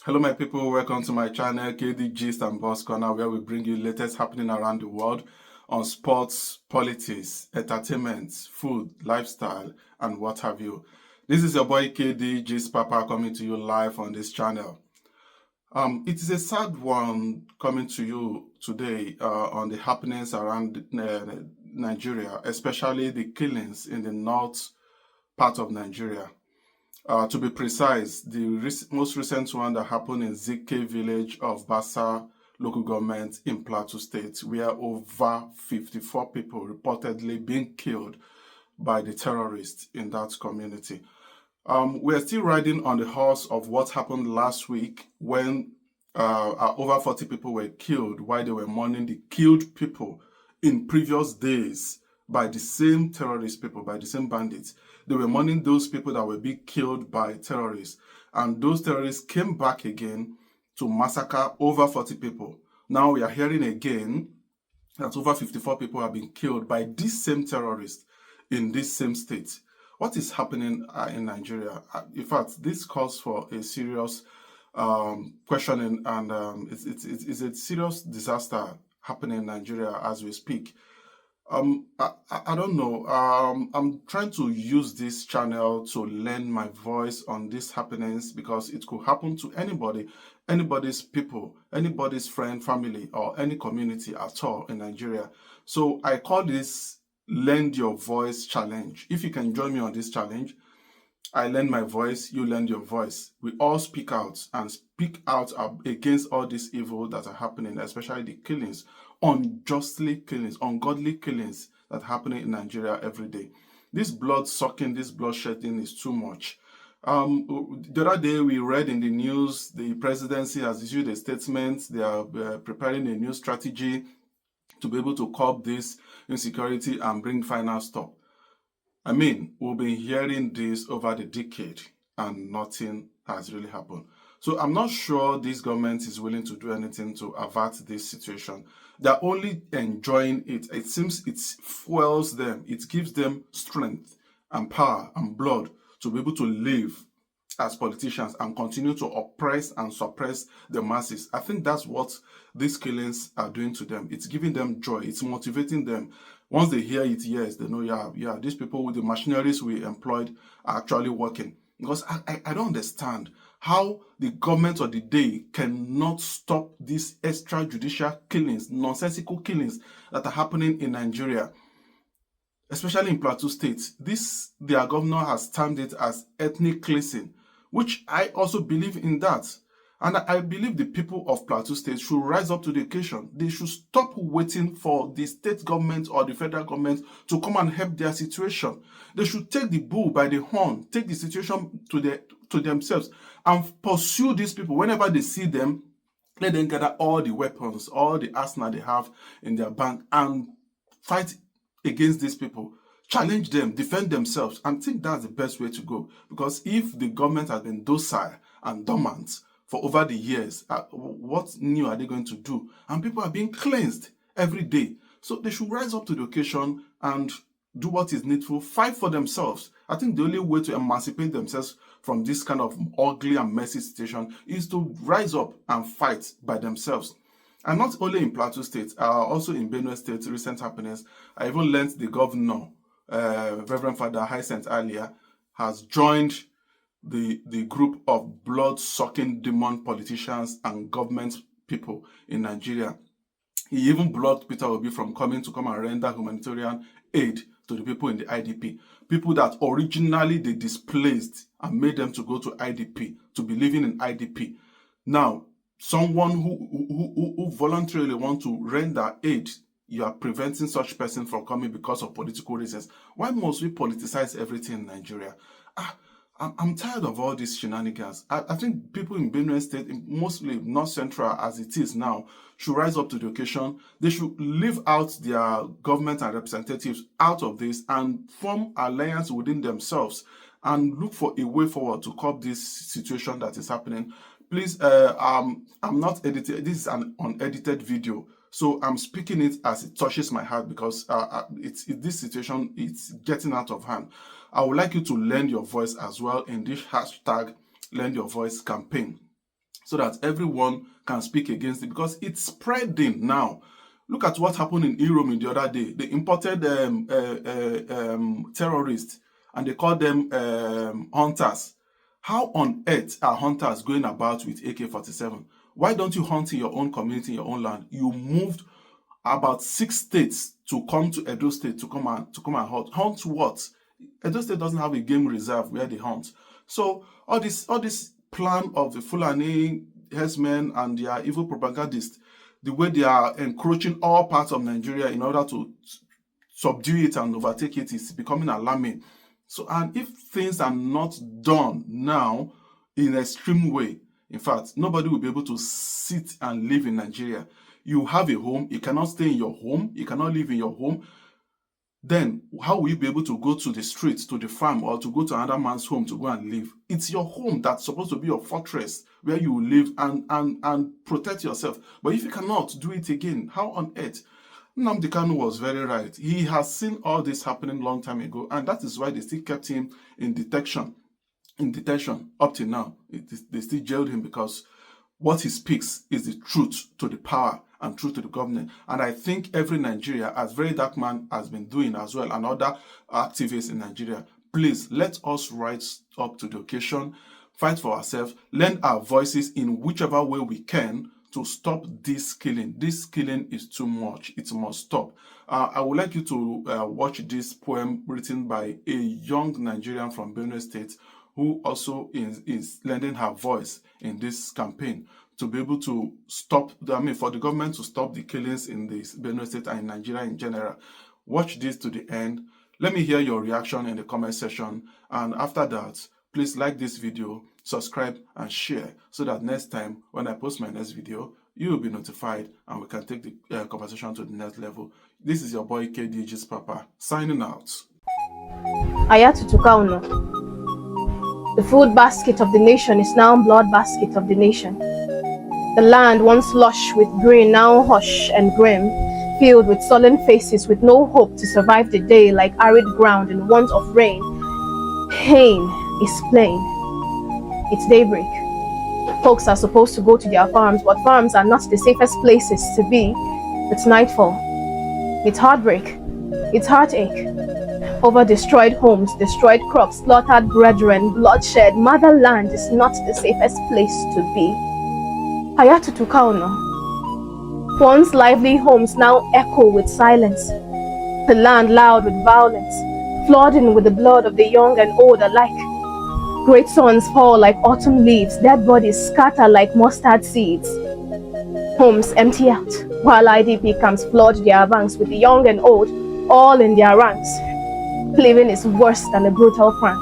Hello my people, welcome to my channel KD Gist and Boss Corner, where we bring you latest happening around the world on sports, politics, entertainment, food, lifestyle and what have you. This is your boy KD Gist Papa coming to you live on this channel. It is a sad one coming to you today on the happenings around Nigeria, especially the killings in the north part of Nigeria. To be precise, the most recent one that happened in Zike village of Basa local government in Plateau State, where over 54 people reportedly being killed by the terrorists in that community. We're still riding on the horse of what happened last week when over 40 people were killed while they were mourning the killed people in previous days by the same terrorist people, by the same bandits. They were mourning those people that were being killed by terrorists. And those terrorists came back again to massacre over 40 people. Now we are hearing again that over 54 people have been killed by this same terrorist in this same state. What is happening in Nigeria? In fact, this calls for a serious questioning, and it's a serious disaster happening in Nigeria as we speak. I don't know. I'm trying to use this channel to lend my voice on these happenings because it could happen to anybody, anybody's people, anybody's friend, family, or any community at all in Nigeria. So I call this Lend Your Voice Challenge. If you can join me on this challenge, I lend my voice, you lend your voice. We all speak out and speak out against all this evil that are happening, especially the killings, unjustly killings, ungodly killings that are happening in Nigeria every day. This blood-sucking, this bloodshedding is too much. The other day we read in the news, the presidency has issued a statement. They are preparing a new strategy to be able to curb this insecurity and bring final stop. I mean, we've been hearing this over the decade and nothing has really happened. So I'm not sure this government is willing to do anything to avert this situation. They're only enjoying it. It seems it fuels them. It gives them strength and power and blood to be able to live as politicians and continue to oppress and suppress the masses. I think that's what these killings are doing to them. It's giving them joy. It's motivating them. Once they hear it, yes, they know, yeah, these people with the machineries we employed are actually working. Because I don't understand how the government of the day cannot stop these extrajudicial killings, nonsensical killings that are happening in Nigeria, especially in Plateau State. Their governor has termed it as ethnic cleansing, which I also believe in that. And I believe the people of Plateau State should rise up to the occasion. They should stop waiting for the state government or the federal government to come and help their situation. They should take the bull by the horn, take the situation to themselves, and pursue these people. Whenever they see them, let them gather all the weapons, all the arsenal they have in their bank, and fight against these people. Challenge them, defend themselves, and I think that's the best way to go. Because if the government has been docile and dormant for over the years, what new are they going to do? And people are being cleansed every day. So they should rise up to the occasion and do what is needful, fight for themselves. I think the only way to emancipate themselves from this kind of ugly and messy situation is to rise up and fight by themselves. And not only in Plateau State, also in Benue State, recent happenings. I even learned the governor, Reverend Father Hyacinth earlier, has joined the group of blood-sucking demon politicians and government people in Nigeria. He even blocked Peter Obi from coming to come and render humanitarian aid to the people in the IDP. People that originally they displaced and made them to go to IDP, to be living in IDP. Now, someone who voluntarily want to render aid, you are preventing such person from coming because of political reasons. Why must we politicize everything in Nigeria? I'm tired of all these shenanigans. I think people in Benue State, mostly North Central as it is now, should rise up to the occasion. They should leave out their government and representatives out of this and form alliance within themselves and look for a way forward to curb this situation that is happening. Please, I'm not editing. This is an unedited video. So I'm speaking it as it touches my heart because this situation, it's getting out of hand. I would like you to lend your voice as well in this hashtag Lend Your Voice campaign. so that everyone can speak against it, because it's spreading now. Look at what happened in Europe the other day. They imported terrorists and they called them hunters. How on earth are hunters going about with AK-47? Why don't you hunt in your own community, in your own land? You moved about 6 states to come to Edo State to come and hunt. Hunt what? Edo State doesn't have a game reserve where they hunt. So all this plan of the Fulani herdsmen and their evil propagandists, the way they are encroaching all parts of Nigeria in order to subdue it and overtake it, is becoming alarming. So, and if things are not done now in an extreme way, in fact, nobody will be able to sit and live in Nigeria. You have a home, you cannot stay in your home, you cannot live in your home. Then how will you be able to go to the streets, to the farm, or to go to another man's home to go and live? It's your home that's supposed to be your fortress where you will live and protect yourself. But if you cannot do it again, how on earth? Nnamdi Kanu was very right. He has seen all this happening long time ago, and that is why they still kept him in detention up till now. They still jailed him, because what he speaks is the truth to the power and truth to the government. And I think every Nigeria, as Very Dark Man has been doing as well, and other activists in Nigeria, please let us rise up to the occasion, fight for ourselves, lend our voices in whichever way we can to stop this killing. This killing is too much. It must stop. I would like you to watch this poem written by a young Nigerian from Benue State, who also is lending her voice in this campaign to be able to stop, for the government to stop the killings in this Benue State and in Nigeria in general. Watch this to the end. Let me hear your reaction in the comment section. And after that, please like this video, subscribe and share, so that next time when I post my next video, you will be notified and we can take the conversation to the next level. This is your boy KDG's Papa, signing out. Ayatu Tukauno. The food basket of the nation is now blood basket of the nation. The land once lush with green, now hush and grim, filled with sullen faces with no hope to survive the day, like arid ground in want of rain. Pain is plain. It's daybreak. Folks are supposed to go to their farms, but farms are not the safest places to be. It's nightfall. It's heartbreak. It's heartache. Over destroyed homes, destroyed crops, slaughtered brethren, bloodshed. Motherland is not the safest place to be. Ayatu Tukauno. Once lively homes now echo with silence. The land loud with violence, flooding with the blood of the young and old alike. Great suns fall like autumn leaves, dead bodies scatter like mustard seeds. Homes empty out, while IDP camps flood their banks with the young and old, all in their ranks. Living is worse than a brutal prank.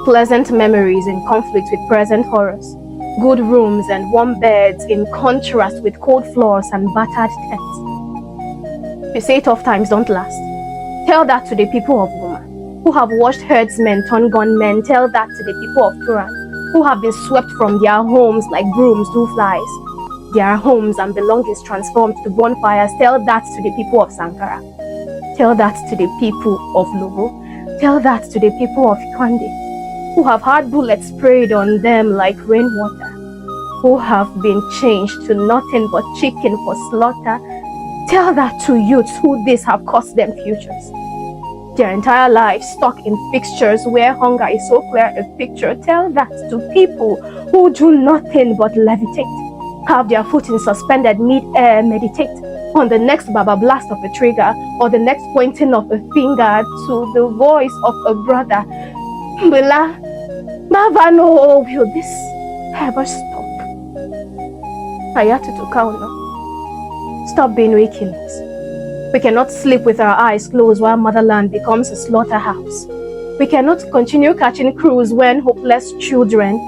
Pleasant memories in conflict with present horrors. Good rooms and warm beds in contrast with cold floors and battered tents. You say tough times don't last. Tell that to the people of Goma, who have watched herdsmen turn gunmen. Tell that to the people of Turan, who have been swept from their homes like brooms do flies. Their homes and belongings transformed to bonfires. Tell that to the people of Sankara. Tell that to the people of Lobo. Tell that to the people of Kwande, who have had bullets sprayed on them like rainwater, who have been changed to nothing but chicken for slaughter. Tell that to youths who this have cost them futures. Their entire lives stuck in fixtures where hunger is so clear a picture. Tell that to people who do nothing but levitate, have their foot in suspended mid-air, meditate on the next Baba blast of a trigger or the next pointing of a finger to the voice of a brother. Bella, Baba, no, will this ever stop? Ayatu Tukauno. Stop Benue killings. We cannot sleep with our eyes closed while motherland becomes a slaughterhouse. We cannot continue catching crews when hopeless children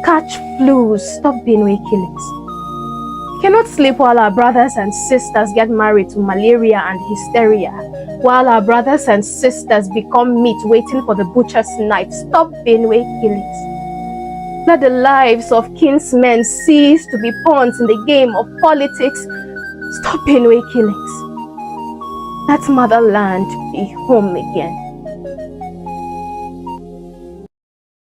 catch flus. Stop Benue killings. We cannot sleep while our brothers and sisters get married to malaria and hysteria, while our brothers and sisters become meat waiting for the butcher's knife. Stop Benue killings. Let the lives of kinsmen cease to be pawns in the game of politics. Stop Benue killings. Let motherland be home again.